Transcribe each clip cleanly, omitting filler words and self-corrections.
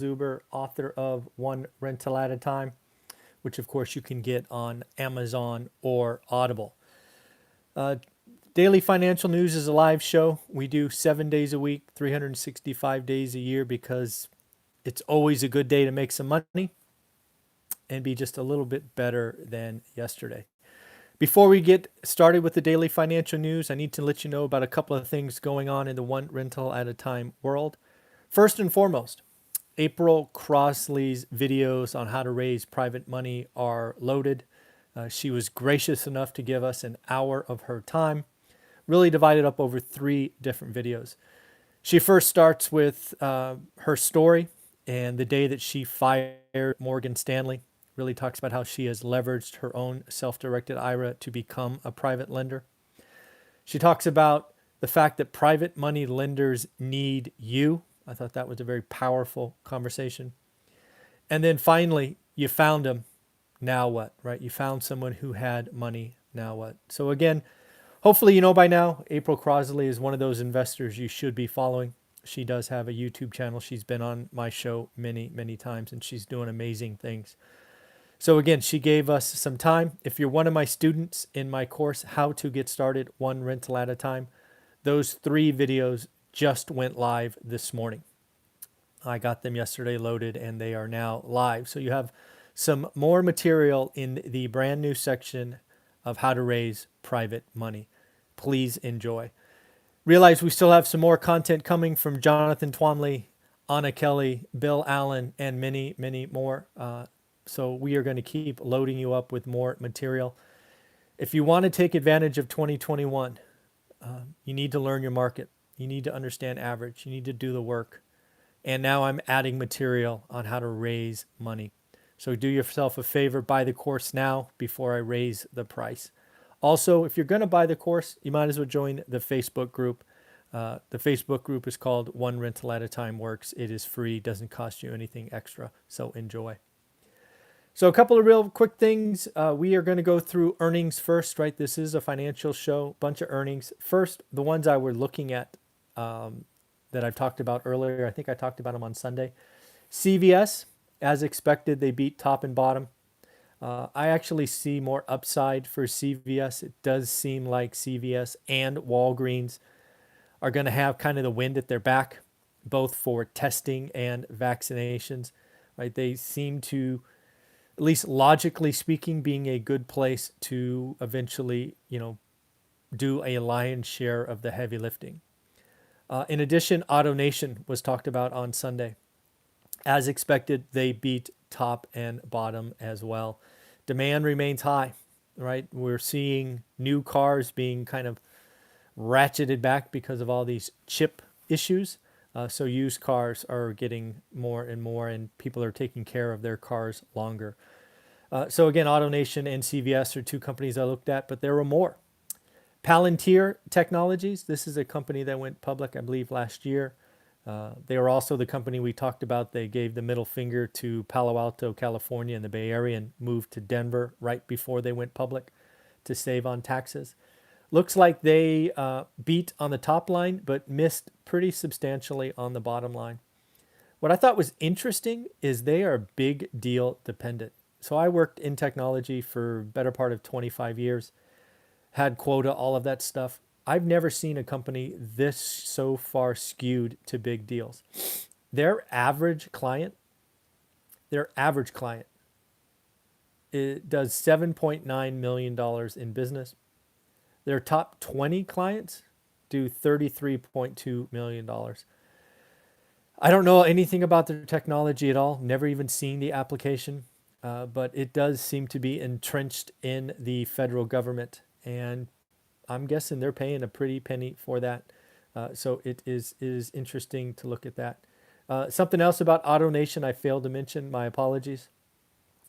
Zuber, author of One Rental at a Time, which of course you can get on Amazon or Audible. Uh, Daily Financial News is a live show. We do 7 days a week, 365 days a year, because it's always a good day to make some money and be just a little bit better than yesterday. Before we get started with the daily financial news, I need to let you know about a couple of things going on in the one rental at a time world. First and foremost, April Crossley's videos on how to raise private money are loaded. She was gracious enough to give us an hour of her time, really divided up over 3 different videos. She first starts with her story and the day that she fired Morgan Stanley. Really talks about how she has leveraged her own self-directed IRA to become a private lender. She talks about the fact that private money lenders need you. I thought that was a very powerful conversation. And then finally, you found them. Now what, right? You found someone who had money. Now what? So again, hopefully you know by now, April Crossley is one of those investors you should be following. She does have a YouTube channel. She's been on my show many, many times, and she's doing amazing things. So again, she gave us some time. If you're one of my students in my course, How to Get Started One Rental at a Time, those 3 videos just went live this morning. I got them yesterday loaded, and they are now live. So you have some more material in the brand new section of how to raise private money. Please enjoy. Realize we still have some more content coming from Jonathan Twombly, Anna Kelly, Bill Allen, and many, many more. So we are going to keep loading you up with more material. If you want to take advantage of 2021, you need to learn your market. You need to understand average. You need to do the work. And now I'm adding material on how to raise money. So do yourself a favor, buy the course now before I raise the price. Also, if you're going to buy the course, you might as well join the Facebook group. The Facebook group is called One Rental at a Time Works. It is free, doesn't cost you anything extra. So enjoy. So a couple of real quick things. We are going to go through earnings first, right? This is a financial show, bunch of earnings. First, the ones I were looking at that I've talked about earlier. I think I talked about them on Sunday. CVS, as expected, they beat top and bottom. I actually see more upside for CVS. It does seem like CVS and Walgreens are going to have kind of the wind at their back, both for testing and vaccinations, right? They seem to, at least logically speaking, being a good place to eventually, do a lion's share of the heavy lifting. In addition, AutoNation was talked about on Sunday. As expected, they beat top and bottom as well. Demand remains high, right? We're seeing new cars being kind of ratcheted back because of all these chip issues. So used cars are getting more and more, and people are taking care of their cars longer. So again, AutoNation and CVS are 2 companies I looked at, but there were more. Palantir Technologies, this is a company that went public, I believe, last year. They are also the company we talked about. They gave the middle finger to Palo Alto, California, and the Bay Area, and moved to Denver right before they went public to save on taxes. Looks like they beat on the top line, but missed pretty substantially on the bottom line. What I thought was interesting is they are big deal dependent. So I worked in technology for better part of 25 years, had quota, all of that stuff. I've never seen a company this so far skewed to big deals. Their average client, it does $7.9 million in business. Their top 20 clients do $33.2 million. I don't know anything about their technology at all, never even seen the application, but it does seem to be entrenched in the federal government, and I'm guessing they're paying a pretty penny for that. So it is interesting to look at that. Something else about AutoNation I failed to mention, my apologies,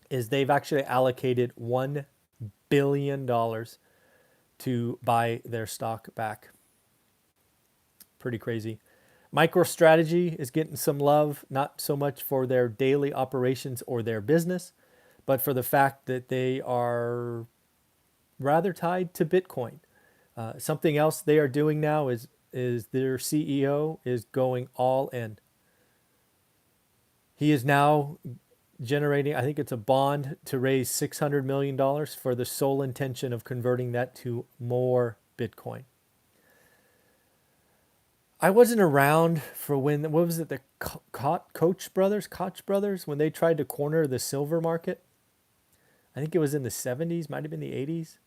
is they've actually allocated $1 billion to buy their stock back. Pretty crazy. MicroStrategy is getting some love, not so much for their daily operations or their business, but for the fact that they are rather tied to Bitcoin. Something else they are doing now is their CEO is going all in. He is now generating, I think it's a bond to raise $600 million for the sole intention of converting that to more Bitcoin. I wasn't around for when, what was it, the Koch brothers, when they tried to corner the silver market. I think it was in the 70s, might have been the 80s.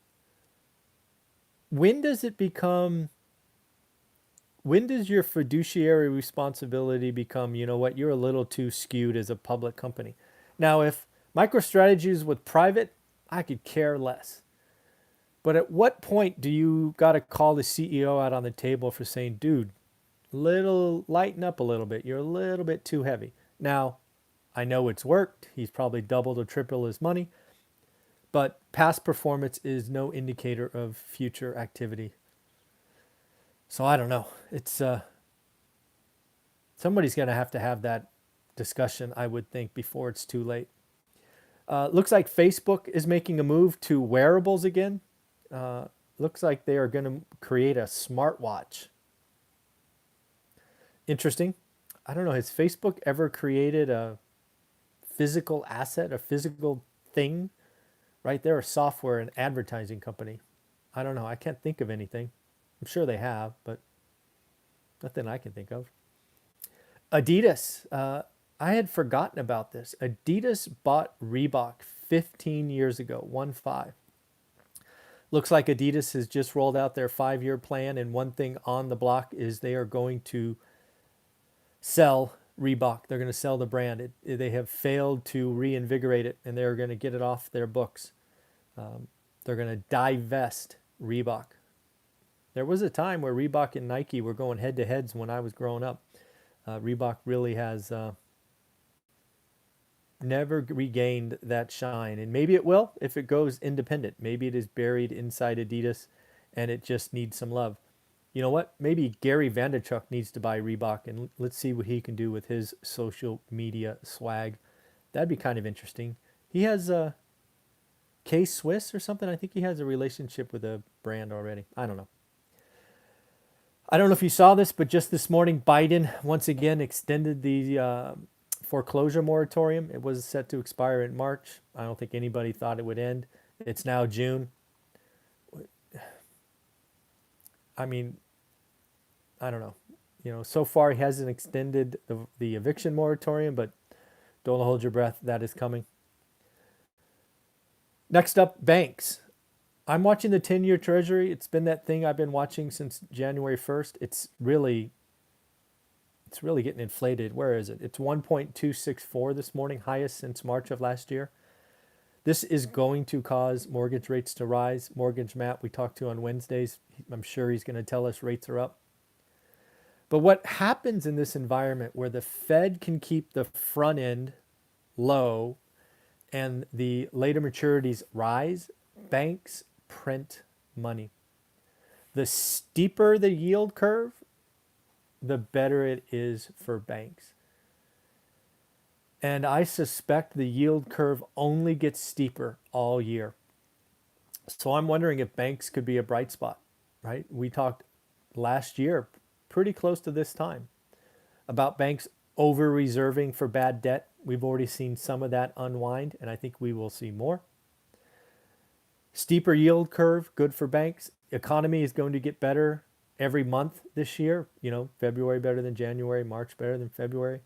When does it become, when does your fiduciary responsibility become, you know what, you're a little too skewed as a public company? Now, if MicroStrategy is with private, I could care less. But at what point do you got to call the CEO out on the table for saying, dude, lighten up a little bit. You're a little bit too heavy. Now, I know it's worked. He's probably doubled or tripled his money, but past performance is no indicator of future activity. So I don't know. It's somebody's going to have that discussion, I would think, before it's too late. Looks like Facebook is making a move to wearables again. Looks like they are going to create a smartwatch. Interesting. I don't know. Has Facebook ever created a physical asset, a physical thing? Right? They're a software and advertising company. I don't know. I can't think of anything. I'm sure they have, but nothing I can think of. Adidas. I had forgotten about this. Adidas bought Reebok 15 years ago, 1-5. Looks like Adidas has just rolled out their 5-year plan, and one thing on the block is they are going to sell Reebok. They're going to sell the brand. They have failed to reinvigorate it, and they're going to get it off their books. They're going to divest Reebok. There was a time where Reebok and Nike were going head-to-heads when I was growing up. Reebok really has never regained that shine, and maybe it will if it goes independent. Maybe it is buried inside Adidas, and it just needs some love. You know what? Maybe Gary Vaynerchuk needs to buy Reebok, and let's see what he can do with his social media swag. That'd be kind of interesting. He has a K-Swiss or something. I think he has a relationship with a brand already. I don't know. I don't know if you saw this, but just this morning, Biden once again extended the foreclosure moratorium. It was set to expire in March. I don't think anybody thought it would end. It's now June. I mean, I don't know. You know, so far he hasn't extended the eviction moratorium, but don't hold your breath. That is coming. Next up, banks. I'm watching the 10-year Treasury. It's been that thing I've been watching since January 1st. It's really getting inflated. Where is it? It's 1.264 this morning, highest since March of last year. This is going to cause mortgage rates to rise. Mortgage Matt we talked to on Wednesdays, I'm sure he's going to tell us rates are up. But what happens in this environment where the Fed can keep the front end low and the later maturities rise, banks print money. The steeper the yield curve, the better it is for banks. And I suspect the yield curve only gets steeper all year. So I'm wondering if banks could be a bright spot, right? We talked last year, pretty close to this time, about banks over-reserving for bad debt. We've already seen some of that unwind, and I think we will see more. Steeper yield curve, good for banks. Economy is going to get better every month this year. You know, February better than January, March better than February.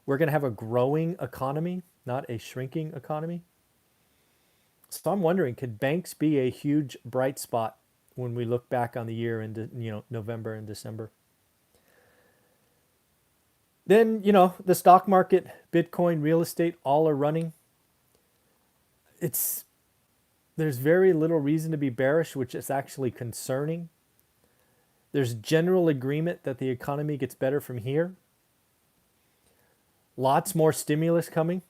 We're going to have a growing economy, not a shrinking economy. So I'm wondering, could banks be a huge bright spot when we look back on the year into, you know, November and December? Then, you know, the stock market, Bitcoin, real estate, all are running. There's very little reason to be bearish, which is actually concerning. There's general agreement that the economy gets better from here. Lots more stimulus coming.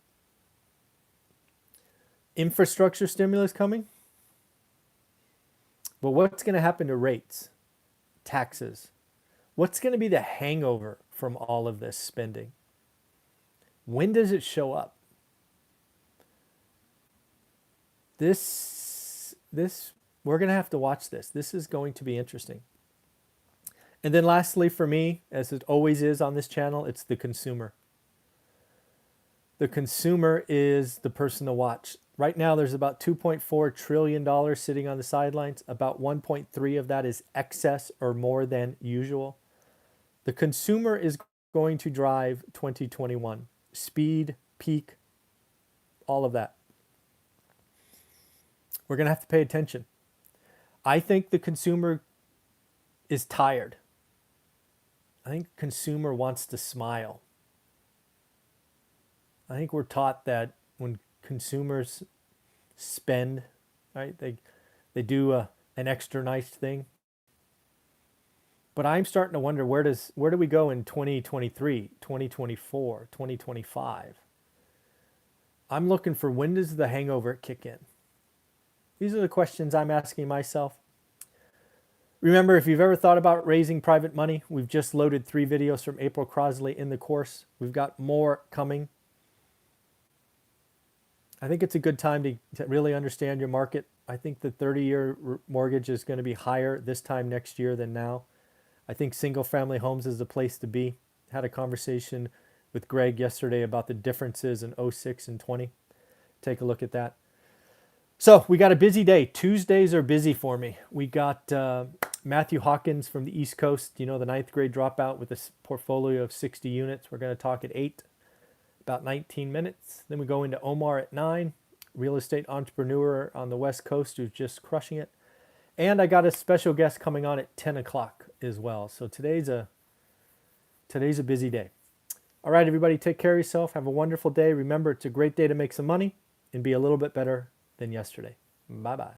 Infrastructure stimulus coming. But what's going to happen to rates, taxes? What's going to be the hangover from all of this spending? When does it show up? This we're going to have to watch this. This is going to be interesting. And then lastly for me, as it always is on this channel, it's the consumer. The consumer is the person to watch. Right now, there's about $2.4 trillion sitting on the sidelines. About 1.3 of that is excess or more than usual. The consumer is going to drive 2021. Speed, peak, all of that. We're going to have to pay attention. I think the consumer is tired. I think the consumer wants to smile. I think we're taught that when consumers spend, right, they do an extra nice thing. But I'm starting to wonder, where do we go in 2023, 2024, 2025? I'm looking for, when does the hangover kick in? These are the questions I'm asking myself. Remember, if you've ever thought about raising private money, we've just loaded 3 videos from April Crosley in the course. We've got more coming. I think it's a good time to really understand your market. I think the 30-year mortgage is going to be higher this time next year than now. I think single-family homes is the place to be. Had a conversation with Greg yesterday about the differences in 06 and 20. Take a look at that. So we got a busy day. Tuesdays are busy for me. We got Matthew Hawkins from the East Coast, the 9th grade dropout with a portfolio of 60 units. We're going to talk at 8, about 19 minutes. Then we go into Omar at 9, real estate entrepreneur on the West Coast who's just crushing it. And I got a special guest coming on at 10 o'clock as well. So today's a busy day. All right, everybody, take care of yourself. Have a wonderful day. Remember, it's a great day to make some money and be a little bit better than yesterday. Bye-bye.